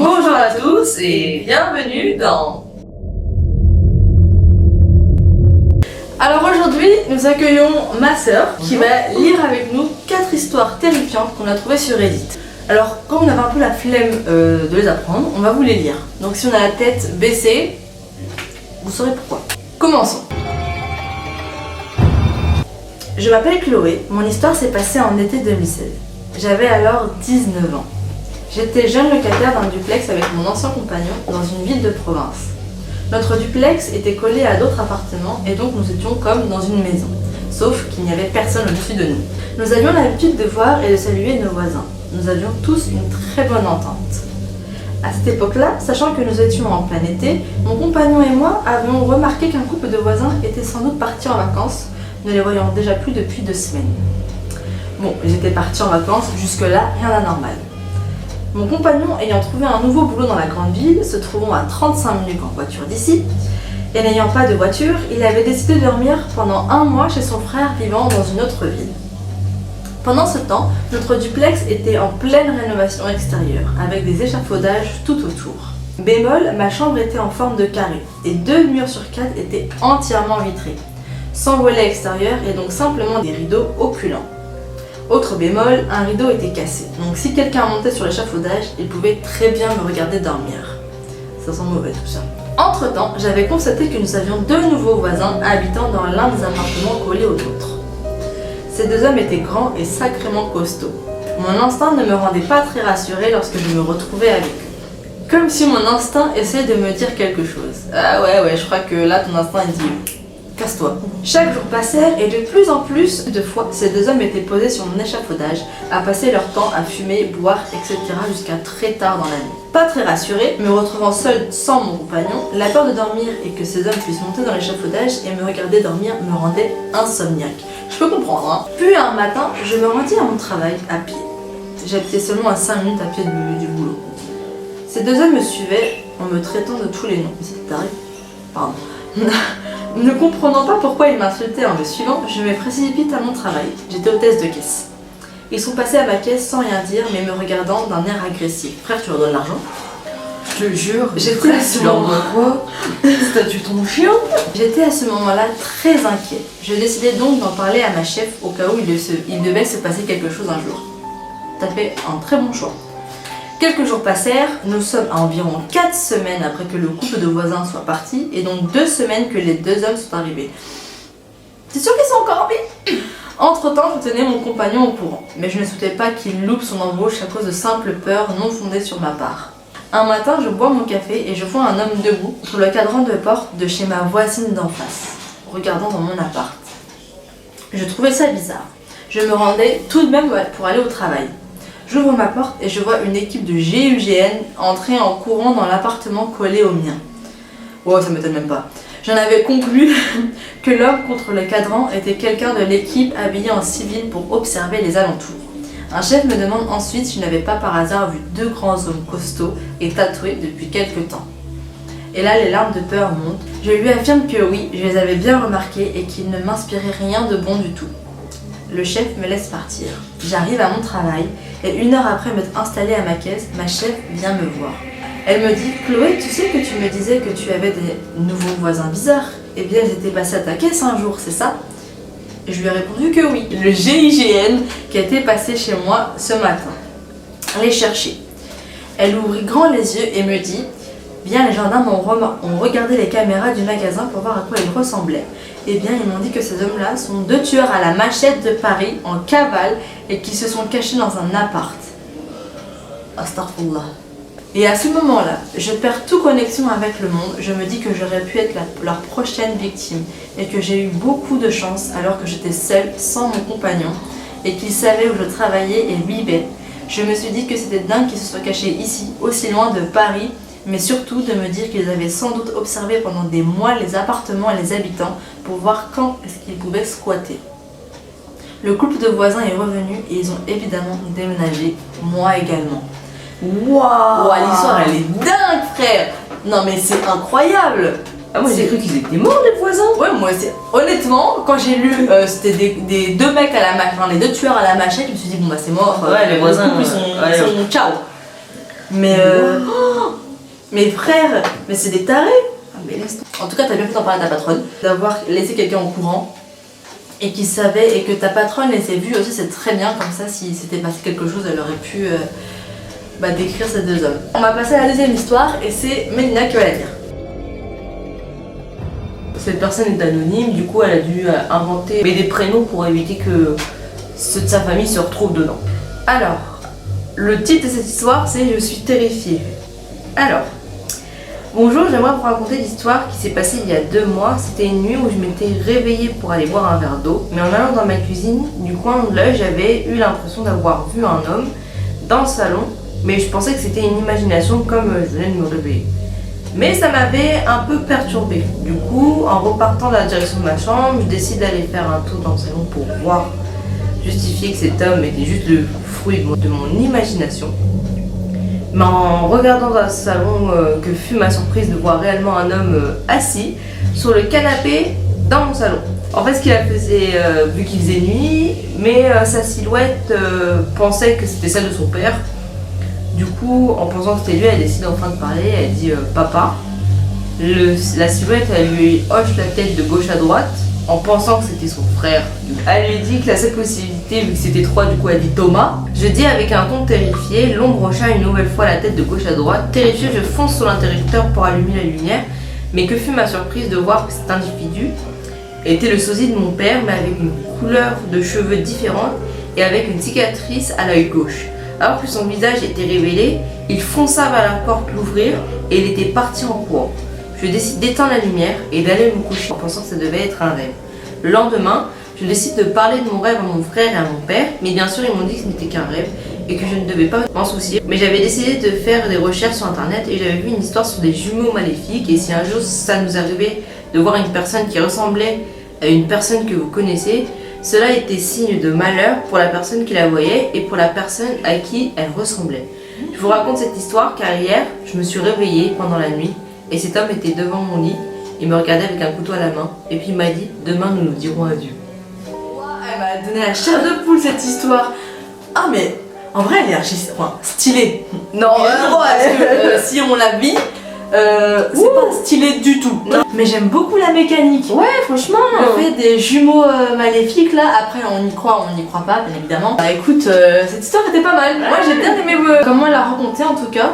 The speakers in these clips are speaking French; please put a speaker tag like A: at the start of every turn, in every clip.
A: Bonjour à tous et bienvenue dans... Alors aujourd'hui, nous accueillons ma sœur qui va lire avec nous 4 histoires terrifiantes qu'on a trouvées sur Reddit. Alors, comme on avait un peu la flemme de les apprendre, on va vous les lire. Donc si on a la tête baissée, vous saurez pourquoi. Commençons. Je m'appelle Chloé, mon histoire s'est passée en été 2016. J'avais alors 19 ans. J'étais jeune locataire d'un duplex avec mon ancien compagnon dans une ville de province. Notre duplex était collé à d'autres appartements et donc nous étions comme dans une maison, sauf qu'il n'y avait personne au-dessus de nous. Nous avions l'habitude de voir et de saluer nos voisins. Nous avions tous une très bonne entente. À cette époque-là, sachant que nous étions en plein été, mon compagnon et moi avions remarqué qu'un couple de voisins était sans doute parti en vacances. Nous les voyons déjà plus depuis 2 semaines. Bon, ils étaient partis en vacances, jusque-là, rien d'anormal. Mon compagnon ayant trouvé un nouveau boulot dans la grande ville, se trouvant à 35 minutes en voiture d'ici, et n'ayant pas de voiture, il avait décidé de dormir pendant 1 mois chez son frère vivant dans une autre ville. Pendant ce temps, notre duplex était en pleine rénovation extérieure, avec des échafaudages tout autour. Bémol, ma chambre était en forme de carré, et 2 murs sur 4 étaient entièrement vitrés, sans volet extérieur et donc simplement des rideaux opulents. Autre bémol, un rideau était cassé, donc si quelqu'un montait sur l'échafaudage, il pouvait très bien me regarder dormir. Ça sent mauvais tout ça. Entre temps, j'avais constaté que nous avions 2 nouveaux voisins habitant dans l'un des appartements collés aux autres. Ces 2 hommes étaient grands et sacrément costauds. Mon instinct ne me rendait pas très rassurée lorsque je me retrouvais avec eux. Comme si mon instinct essayait de me dire quelque chose. Ah ouais, je crois que là ton instinct il dit casse-toi. Chaque jour passait et de plus en plus de fois, ces 2 hommes étaient posés sur mon échafaudage, à passer leur temps à fumer, boire, etc. jusqu'à très tard dans la nuit. Pas très rassurée, me retrouvant seule sans mon compagnon, la peur de dormir et que ces hommes puissent monter dans l'échafaudage et me regarder dormir me rendait insomniaque. Je peux comprendre, hein. Puis un matin, je me rendis à mon travail à pied. J'habitais seulement à 5 minutes à pied du boulot. Ces 2 hommes me suivaient en me traitant de tous les noms. C'est taré. Pardon. Ne comprenant pas pourquoi ils m'insultaient en me suivant, je me précipite à mon travail. J'étais hôtesse de caisse. Ils sont passés à ma caisse sans rien dire, mais me regardant d'un air agressif. Frère, tu leur donnes l'argent?
B: Je te jure,
A: j'étais à ce moment
B: quoi? T'as tué ton chien?
A: J'étais à ce moment-là très inquiet. Je décidai donc d'en parler à ma chef au cas où il devait se passer quelque chose un jour. T'as fait un très bon choix. Quelques jours passèrent, nous sommes à environ 4 semaines après que le couple de voisins soit parti, et donc 2 semaines que les 2 hommes sont arrivés. C'est sûr qu'ils sont encore en vie? Entre-temps, je tenais mon compagnon au courant, mais je ne souhaitais pas qu'il loupe son embauche à cause de simples peurs non fondées sur ma part. Un matin, je bois mon café et je vois un homme debout sur le cadran de porte de chez ma voisine d'en face, regardant dans mon appart. Je trouvais ça bizarre. Je me rendais tout de même pour aller au travail. J'ouvre ma porte et je vois une équipe de GIGN entrer en courant dans l'appartement collé au mien. Wow, ça m'étonne même pas. J'en avais conclu que l'homme contre le cadran était quelqu'un de l'équipe habillé en civil pour observer les alentours. Un chef me demande ensuite si je n'avais pas par hasard vu 2 grands hommes costauds et tatoués depuis quelque temps. Et là, les larmes de peur montent. Je lui affirme que oui, je les avais bien remarqués et qu'ils ne m'inspiraient rien de bon du tout. Le chef me laisse partir. J'arrive à mon travail et 1 heure après m'être installée à ma caisse, ma chef vient me voir. Elle me dit « Chloé, tu sais que tu me disais que tu avais des nouveaux voisins bizarres? Eh bien, ils étaient passés à ta caisse un jour, c'est ça ?» Et je lui ai répondu que oui, le GIGN qui était passé chez moi ce matin. Les chercher. Elle ouvrit grand les yeux et me dit « Bien, les gendarmes ont regardé les caméras du magasin pour voir à quoi ils ressemblaient. Eh bien, ils m'ont dit que ces hommes-là sont 2 tueurs à la machette de Paris en cavale et qui se sont cachés dans un appart. » Astaghfirullah. Et à ce moment-là, je perds toute connexion avec le monde. Je me dis que j'aurais pu être leur prochaine victime et que j'ai eu beaucoup de chance alors que j'étais seule, sans mon compagnon, et qu'ils savaient où je travaillais et vivais. Je me suis dit que c'était dingue qu'ils se soient cachés ici, aussi loin de Paris, mais surtout de me dire qu'ils avaient sans doute observé pendant des mois les appartements et les habitants pour voir quand est-ce qu'ils pouvaient squatter. Le couple de voisins est revenu et ils ont évidemment déménagé, moi également. Waouh, l'histoire elle est dingue, frère. Non mais c'est incroyable.
B: Ah, moi j'ai cru qu'ils étaient morts les voisins.
A: Ouais, moi c'est honnêtement quand j'ai lu c'était des 2 mecs à la machette, enfin les 2 tueurs à la machette, je me suis dit bon bah c'est mort.
B: Ouais, les voisins
A: ils sont ciao. Mais Mes frères, mais c'est des tarés.
B: Ah, mais laisse.
A: En tout cas, t'as bien fait d'en parler à ta patronne, d'avoir laissé quelqu'un au courant et qui savait, et que ta patronne les ait vus aussi, c'est très bien. Comme ça, si s'était passé quelque chose, elle aurait pu décrire ces deux hommes. On va passer à la deuxième histoire et c'est Mélina qui va la dire.
B: Cette personne est anonyme, du coup elle a dû inventer des prénoms pour éviter que ceux de sa famille se retrouvent dedans.
A: Alors, le titre de cette histoire c'est Je suis terrifiée. Alors, bonjour, j'aimerais vous raconter l'histoire qui s'est passée il y a 2 mois. C'était une nuit où je m'étais réveillée pour aller boire un verre d'eau, mais en allant dans ma cuisine, du coin de l'œil, j'avais eu l'impression d'avoir vu un homme dans le salon, mais je pensais que c'était une imagination comme je venais de me réveiller. Mais ça m'avait un peu perturbée. Du coup, en repartant dans la direction de ma chambre, je décide d'aller faire un tour dans le salon pour voir, justifier que cet homme était juste le fruit de mon imagination. Mais en regardant dans le salon, que fut ma surprise de voir réellement un homme assis sur le canapé dans mon salon. En fait, ce qu'il faisait, vu qu'il faisait nuit, mais sa silhouette pensait que c'était celle de son père. Du coup, en pensant que c'était lui, elle décide enfin de parler, elle dit papa. La silhouette, elle lui hoche la tête de gauche à droite, en pensant que c'était son frère. Elle lui dit que la seule possibilité, vu que c'était 3, du coup elle dit Thomas. Je dis avec un ton terrifié, l'ombre hocha une nouvelle fois la tête de gauche à droite. Terrifié, je fonce sur l'interrupteur pour allumer la lumière. Mais que fut ma surprise de voir que cet individu était le sosie de mon père, mais avec une couleur de cheveux différente et avec une cicatrice à l'œil gauche. Alors que son visage était révélé, il fonça vers la porte l'ouvrir et il était parti en courant. Je décide d'éteindre la lumière et d'aller me coucher en pensant que ça devait être un rêve. Le lendemain, je décide de parler de mon rêve à mon frère et à mon père, mais bien sûr ils m'ont dit que ce n'était qu'un rêve et que je ne devais pas m'en soucier. Mais j'avais décidé de faire des recherches sur internet et j'avais vu une histoire sur des jumeaux maléfiques, et si un jour ça nous arrivait de voir une personne qui ressemblait à une personne que vous connaissez, cela était signe de malheur pour la personne qui la voyait et pour la personne à qui elle ressemblait. Je vous raconte cette histoire car hier, je me suis réveillée pendant la nuit et cet homme était devant mon lit, il me regardait avec un couteau à la main et puis il m'a dit « Demain nous nous dirons adieu ». Elle m'a donné la chair de poule cette histoire. Ah mais en vrai elle est archi stylée.
B: Non,
A: parce que si on la vit, c'est pas stylé du tout. Non. Mais j'aime beaucoup la mécanique.
B: Ouais, franchement.
A: Le fait des jumeaux maléfiques là, après on y croit, on n'y croit pas, bien évidemment. Bah écoute, cette histoire était pas mal. Moi j'ai bien aimé comment elle l'a raconté en tout cas.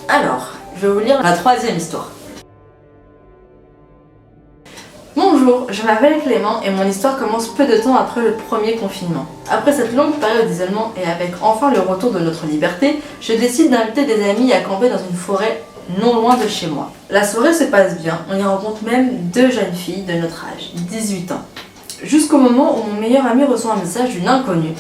A: Alors, je vais vous lire la 3e histoire. Bonjour, je m'appelle Clément et mon histoire commence peu de temps après le premier confinement. Après cette longue période d'isolement et avec enfin le retour de notre liberté, je décide d'inviter des amis à camper dans une forêt non loin de chez moi. La soirée se passe bien, on y rencontre même 2 jeunes filles de notre âge, 18 ans. Jusqu'au moment où mon meilleur ami reçoit un message d'une inconnue.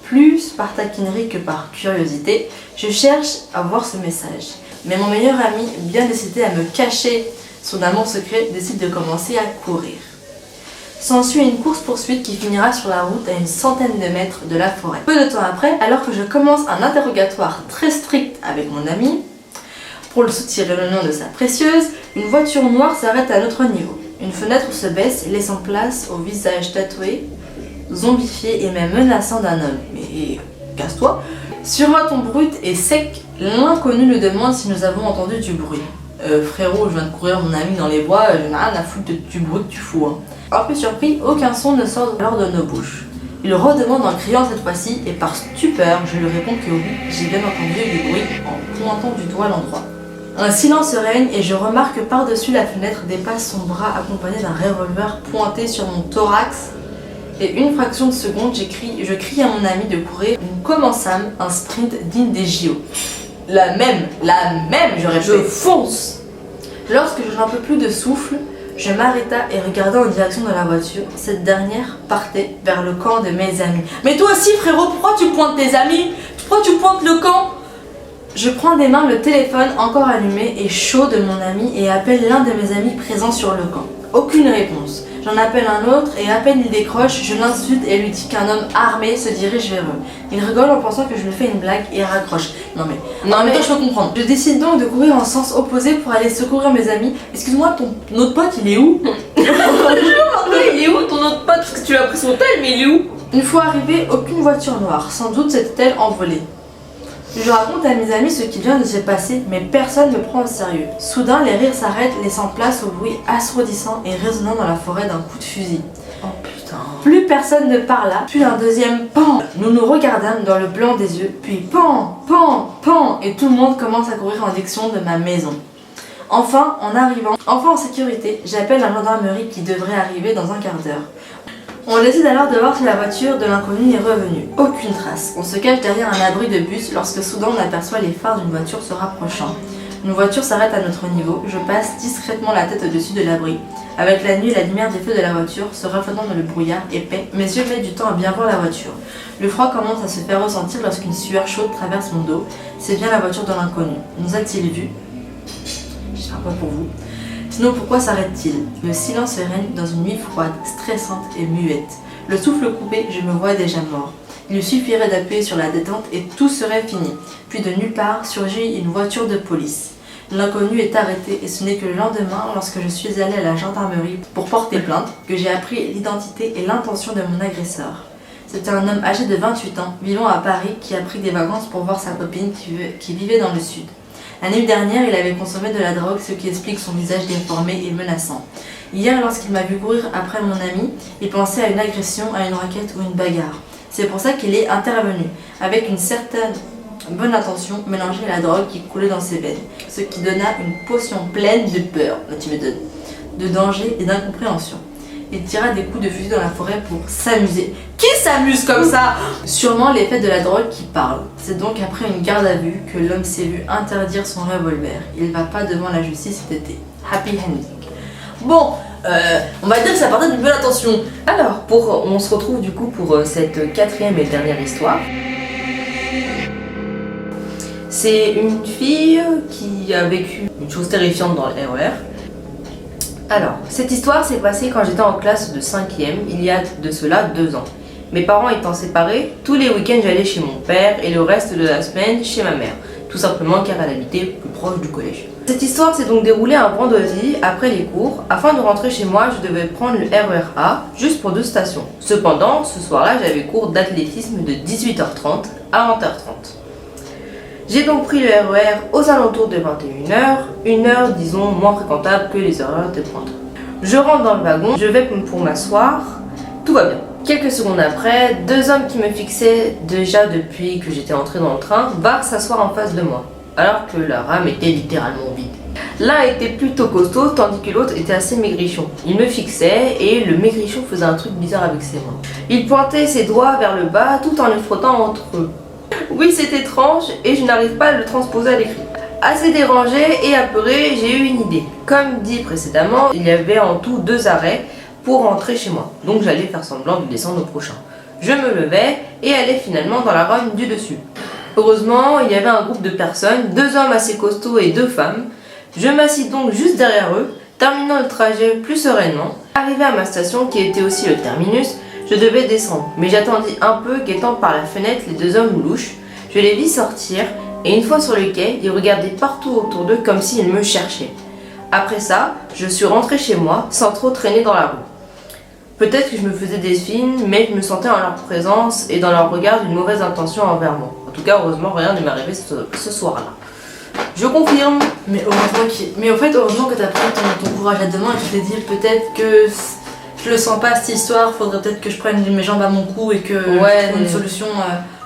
A: Plus par taquinerie que par curiosité, je cherche à voir ce message. Mais mon meilleur ami, bien décidé à me cacher son amour secret, décide de commencer à courir. S'ensuit une course-poursuite qui finira sur la route à une centaine de mètres de la forêt. Peu de temps après, alors que je commence un interrogatoire très strict avec mon ami, pour le soutirer le nom de sa précieuse, une voiture noire s'arrête à notre niveau. Une fenêtre se baisse, laissant place au visage tatoué, zombifié et même menaçant d'un homme. Mais casse-toi. Sur un ton brut et sec, l'inconnu nous demande si nous avons entendu du bruit. Frérot, je viens de courir mon ami dans les bois, je n'ai rien à foutre du bruit que tu fous. Hein. Un peu surpris, aucun son ne sort alors de nos bouches. Il redemande en criant cette fois-ci et par stupeur, je lui réponds que oui, j'ai bien entendu du bruit en pointant du doigt l'endroit. Un silence règne et je remarque que par-dessus la fenêtre dépasse son bras accompagné d'un revolver pointé sur mon thorax. Et une fraction de seconde, je crie à mon ami de courir. Nous commençâmes un sprint digne des JO. La même, je répète.
B: Je fonce.
A: Lorsque je n'en peux plus de souffle, je m'arrêta et regardai en direction de la voiture. Cette dernière partait vers le camp de mes amis. Mais toi aussi frérot, pourquoi tu pointes tes amis? Pourquoi tu pointes le camp? Je prends des mains le téléphone encore allumé et chaud de mon ami et appelle l'un de mes amis présents sur le camp. Aucune réponse. J'en appelle un autre et à peine il décroche, je l'insulte et lui dis qu'un homme armé se dirige vers eux. Il rigole en pensant que je lui fais une blague et raccroche. Non mais toi je peux comprendre. Je décide donc de courir en sens opposé pour aller secourir mes amis. Excuse-moi, ton autre pote il est où?
B: Il est où ton autre pote? Parce que tu lui as pris son tel, mais il est où?
A: Une fois arrivé, aucune voiture noire. Sans doute s'était-elle envolée. Je raconte à mes amis ce qui vient de se passer, mais personne ne me prend au sérieux. Soudain, les rires s'arrêtent, laissant place au bruit assourdissant et résonnant dans la forêt d'un coup de fusil.
B: Oh putain.
A: Plus personne ne parla, puis un deuxième pan. Nous nous regardâmes dans le blanc des yeux, puis pan, pan, pan, et tout le monde commence à courir en direction de ma maison. Enfin en sécurité, j'appelle la gendarmerie qui devrait arriver dans un quart d'heure. On décide alors de voir si la voiture de l'inconnu est revenue. Aucune trace. On se cache derrière un abri de bus lorsque soudain on aperçoit les phares d'une voiture se rapprochant. Une voiture s'arrête à notre niveau. Je passe discrètement la tête au-dessus de l'abri. Avec la nuit et la lumière des feux de la voiture se reflétant dans le brouillard épais, mes yeux mettent du temps à bien voir la voiture. Le froid commence à se faire ressentir lorsqu'une sueur chaude traverse mon dos. C'est bien la voiture de l'inconnu. Nous a-t-il vus? J'espère pas pour vous. Sinon pourquoi s'arrête-t-il? Le silence règne dans une nuit froide, stressante et muette. Le souffle coupé, je me vois déjà mort. Il suffirait d'appuyer sur la détente et tout serait fini. Puis de nulle part surgit une voiture de police. L'inconnu est arrêté et ce n'est que le lendemain, lorsque je suis allée à la gendarmerie pour porter plainte, que j'ai appris l'identité et l'intention de mon agresseur. C'était un homme âgé de 28 ans, vivant à Paris, qui a pris des vacances pour voir sa copine qui vivait dans le sud. La nuit dernière, il avait consommé de la drogue, ce qui explique son visage déformé et menaçant. Hier, lorsqu'il m'a vu courir après mon ami, il pensait à une agression, à une raquette ou une bagarre. C'est pour ça qu'il est intervenu, avec une certaine bonne intention, mélanger la drogue qui coulait dans ses veines, ce qui donna une potion pleine de peur, là tu me donnes, de danger et d'incompréhension. Il tira des coups de fusil dans la forêt pour s'amuser. Qui s'amuse comme ça? Sûrement l'effet de la drogue qui parle. C'est donc après une garde à vue que l'homme s'est vu interdire son revolver. Il va pas devant la justice cet été. Happy ending. Bon, on va dire que ça partait d'une bonne intention.
B: Alors, on se retrouve du coup pour cette quatrième et dernière histoire. C'est une fille qui a vécu une chose terrifiante dans le RER. Alors, cette histoire s'est passée quand j'étais en classe de 5e, il y a de cela 2 ans. Mes parents étant séparés, tous les week-ends j'allais chez mon père et le reste de la semaine chez ma mère, tout simplement car elle habitait plus proche du collège. Cette histoire s'est donc déroulée un vendredi après les cours. Afin de rentrer chez moi, je devais prendre le RER A juste pour 2 stations. Cependant, ce soir-là, j'avais cours d'athlétisme de 18h30 à 20h30. J'ai donc pris le RER aux alentours de 21h, une heure disons moins fréquentable que les horaires de pointe. Je rentre dans le wagon, je vais pour m'asseoir, tout va bien. Quelques secondes après, 2 hommes qui me fixaient déjà depuis que j'étais entrée dans le train vinrent s'asseoir en face de moi, alors que la rame était littéralement vide. L'un était plutôt costaud, tandis que l'autre était assez maigrichon. Il me fixait et le maigrichon faisait un truc bizarre avec ses mains. Il pointait ses doigts vers le bas tout en les frottant entre eux. Oui, c'est étrange et je n'arrive pas à le transposer à l'écrit. Assez dérangé et apeuré, j'ai eu une idée. Comme dit précédemment, il y avait en tout 2 arrêts pour rentrer chez moi. Donc j'allais faire semblant de descendre au prochain. Je me levais et allais finalement dans la rame du dessus. Heureusement, il y avait un groupe de personnes, 2 hommes assez costauds et 2 femmes. Je m'assis donc juste derrière eux, terminant le trajet plus sereinement. Arrivé à ma station qui était aussi le terminus, je devais descendre, mais j'attendis un peu, guettant par la fenêtre les 2 hommes louches. Je les vis sortir, et une fois sur le quai, ils regardaient partout autour d'eux comme s'ils me cherchaient. Après ça, je suis rentrée chez moi, sans trop traîner dans la rue. Peut-être que je me faisais des films, mais je me sentais en leur présence et dans leur regard d'une mauvaise intention envers moi. En tout cas, heureusement, rien ne m'est arrivé ce soir-là. Je confirme.
A: Mais heureusement que tu as pris ton courage à 2 mains et tu t'es dit peut-être que... Je le sens pas cette histoire, faudrait peut-être que je prenne mes jambes à mon cou et que je trouve une solution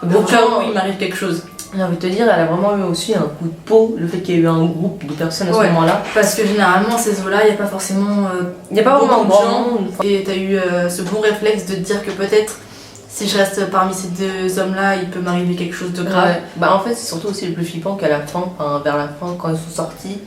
A: au cas où il m'arrive quelque chose.
B: J'ai envie de te dire, elle a vraiment eu aussi un coup de peau, le fait qu'il y ait eu un groupe de personnes à ce moment-là.
A: Parce que généralement, ces eaux-là, il n'y a pas forcément
B: beaucoup de gens.
A: Et tu as eu ce bon réflexe de te dire que peut-être, si je reste parmi ces 2 hommes-là, il peut m'arriver quelque chose de grave.
B: Ouais. Bah en fait, c'est surtout aussi le plus flippant qu'à la fin, vers la fin, quand ils sont sortis,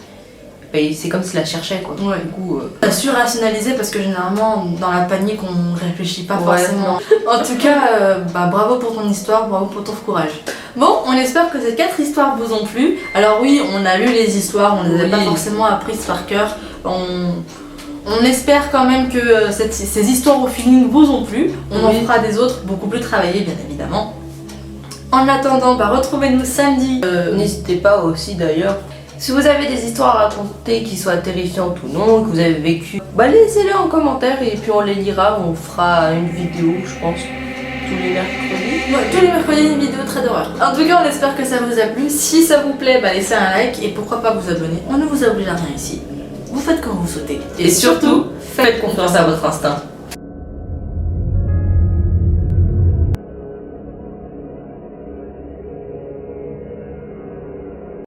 B: c'est comme s'ils la cherchaient quoi.
A: Ouais. Du coup, t'as su rationaliser parce que généralement dans la panique on réfléchit pas forcément. En tout cas, bravo pour ton histoire, bravo pour ton courage. Bon, on espère que ces 4 histoires vous ont plu. Alors oui, on a lu les histoires, on les a pas forcément apprises par cœur. On espère quand même que ces histoires au feeling vous ont plu. On en fera des autres beaucoup plus travaillées bien évidemment. En attendant, retrouvez-nous samedi.
B: N'hésitez pas aussi d'ailleurs. Si vous avez des histoires à raconter qui soient terrifiantes ou non, que vous avez vécu, laissez-les en commentaire et puis on les lira, on fera une vidéo, je pense, tous les mercredis.
A: Ouais, tous les mercredis une vidéo très d'horreur. En tout cas, on espère que ça vous a plu. Si ça vous plaît, laissez un like et pourquoi pas vous abonner. On ne vous oblige à rien ici. Vous faites comme vous souhaitez.
B: Et surtout, faites confiance à votre instinct.